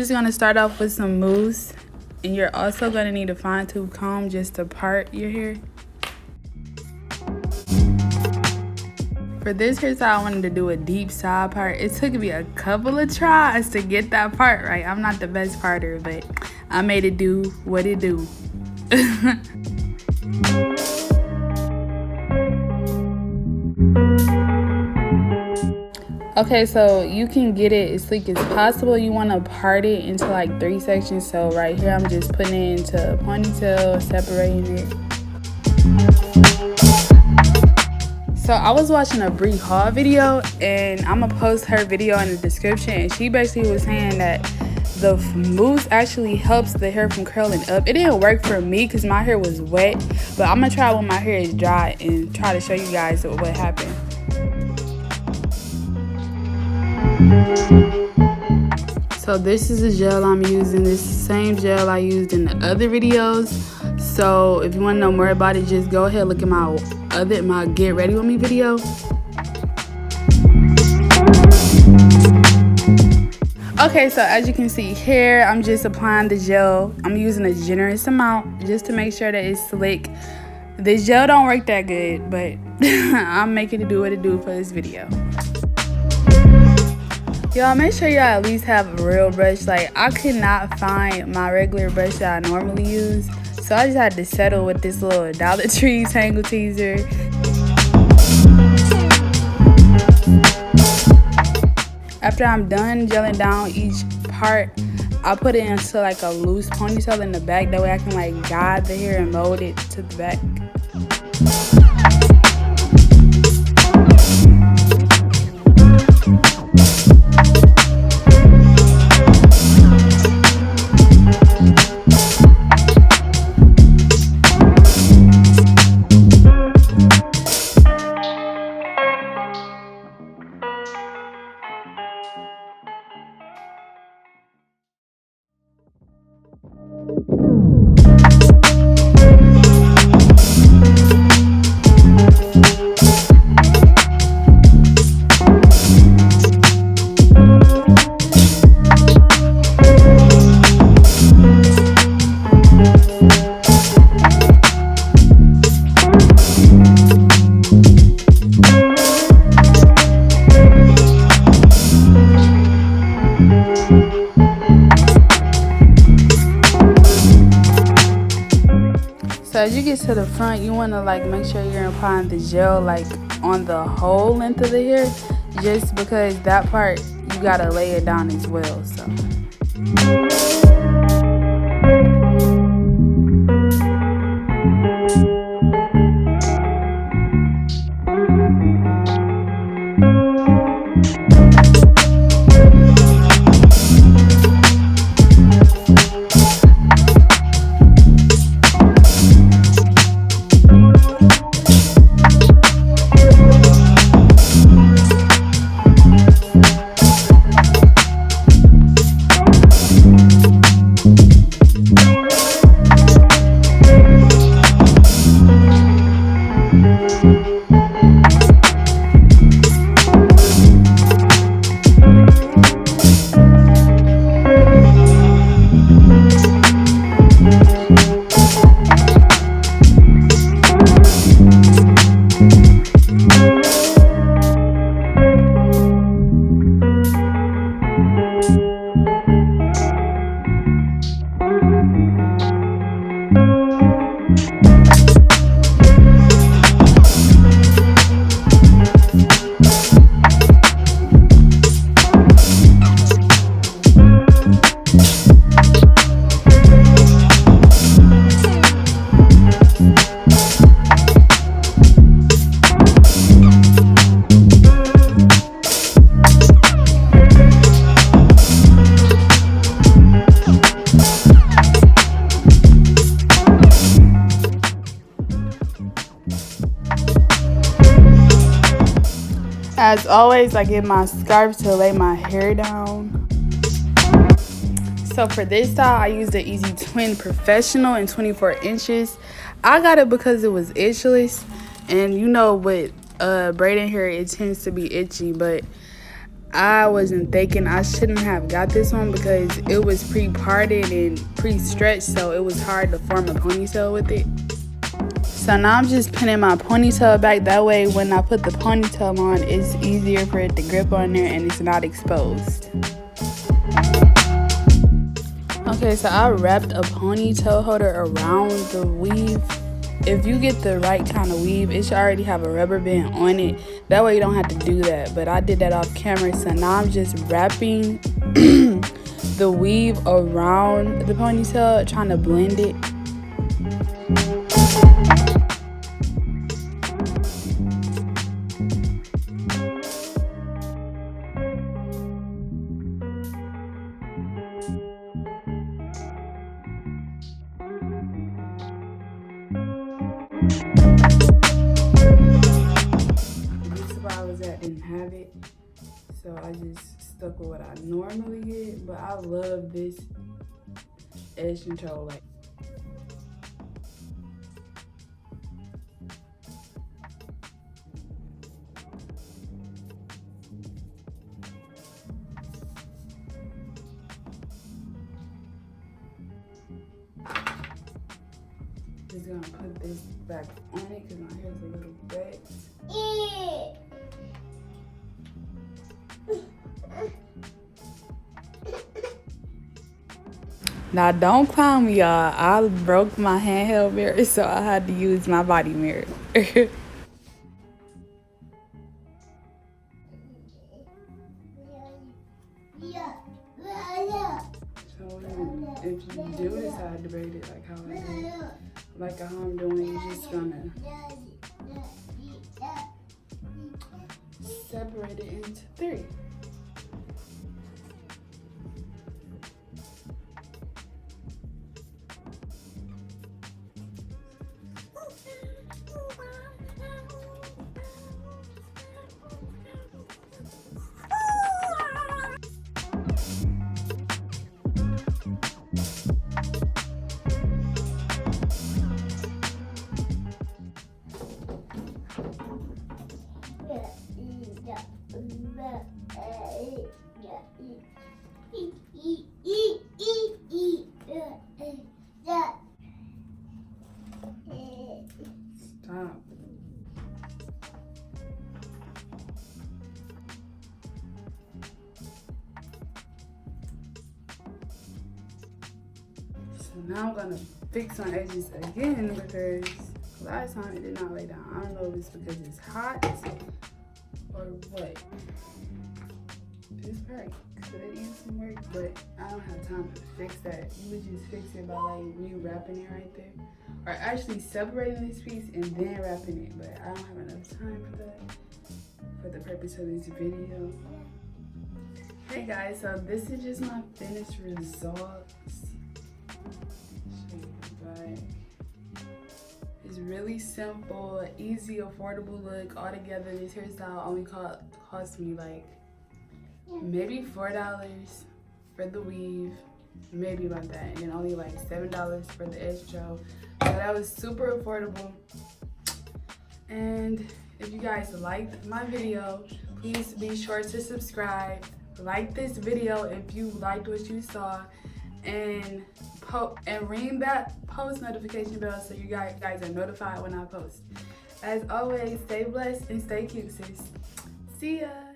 first going to start off with some mousse, and you're also going to need a fine tooth comb just to part your hair. For this hairstyle, I wanted to do a deep side part. It took me a couple of tries to get that part right. I'm not the best parter, but I made it do what it do. Okay, so you can get it as sleek as possible. You want to part it into like 3 sections. So right here, I'm just putting it into a ponytail, separating it. So I was watching a Brie Hall video, and I'm gonna post her video in the description, and she basically was saying that the mousse actually helps the hair from curling up. It didn't work for me because my hair was wet, but I'm gonna try when my hair is dry and try to show you guys what happened. So this is the gel I'm using. This is the same gel I used in the other videos. So if you want to know more about it, just go ahead and look at my get ready with me video. Okay, so as you can see here, I'm just applying the gel. I'm using a generous amount just to make sure that it's slick. The gel don't work that good, but I'm making it do what it do for this video. Y'all, make sure y'all at least have a real brush. Like, I could not find my regular brush that I normally use, so I just had to settle with this little Dollar Tree Tangle Teaser. After I'm done gelling down each part, I put it into like a loose ponytail in the back. That way I can like guide the hair and mold it to the back. So as you get to the front, you want to like make sure you're applying the gel like on the whole length of the hair, just because that part you gotta lay it down as well. So as always, I get my scarf to lay my hair down. So for this style, I used the Easy Twin Professional in 24 inches. I got it because it was itchless, and you know with braiding hair, it tends to be itchy, but I wasn't thinking I shouldn't have got this one because it was pre-parted and pre-stretched, so it was hard to form a ponytail with it. So now I'm just pinning my ponytail back. That way when I put the ponytail on, it's easier for it to grip on there and it's not exposed. Okay, so I wrapped a ponytail holder around the weave. If you get the right kind of weave, it should already have a rubber band on it. That way you don't have to do that. But I did that off camera, so now I'm just wrapping the weave around the ponytail, trying to blend it. This spot I was at didn't have it, so I just stuck with what I normally get. But I love this edge control. Like, just gonna put this back on it because my hair's a little wet. Now don't clown me, y'all. I broke my handheld mirror, so I had to use my body mirror. So if you do decide to braid it like how I do, like how I'm doing, you're just gonna separate it into 3. Stop. So now I'm gonna fix my edges again because last time it did not lay down. I don't know if it's because it's hot or what. This part could use some work, but I don't have time to fix that. You would just fix it by like re-wrapping it right there. Or actually separating this piece and then wrapping it, but I don't have enough time for that for the purpose of this video. Hey guys, so this is just my finished results. Show you the back. It's really simple, easy, affordable look. Altogether, this hairstyle only cost me like maybe $4 for the weave, maybe about that, and then only like $7 for the edge control. So that was super affordable. And if you guys liked my video, please be sure to subscribe. Like this video if you liked what you saw, and ring that post notification bell so you guys are notified when I post. As always, stay blessed and stay cute, sis. See ya.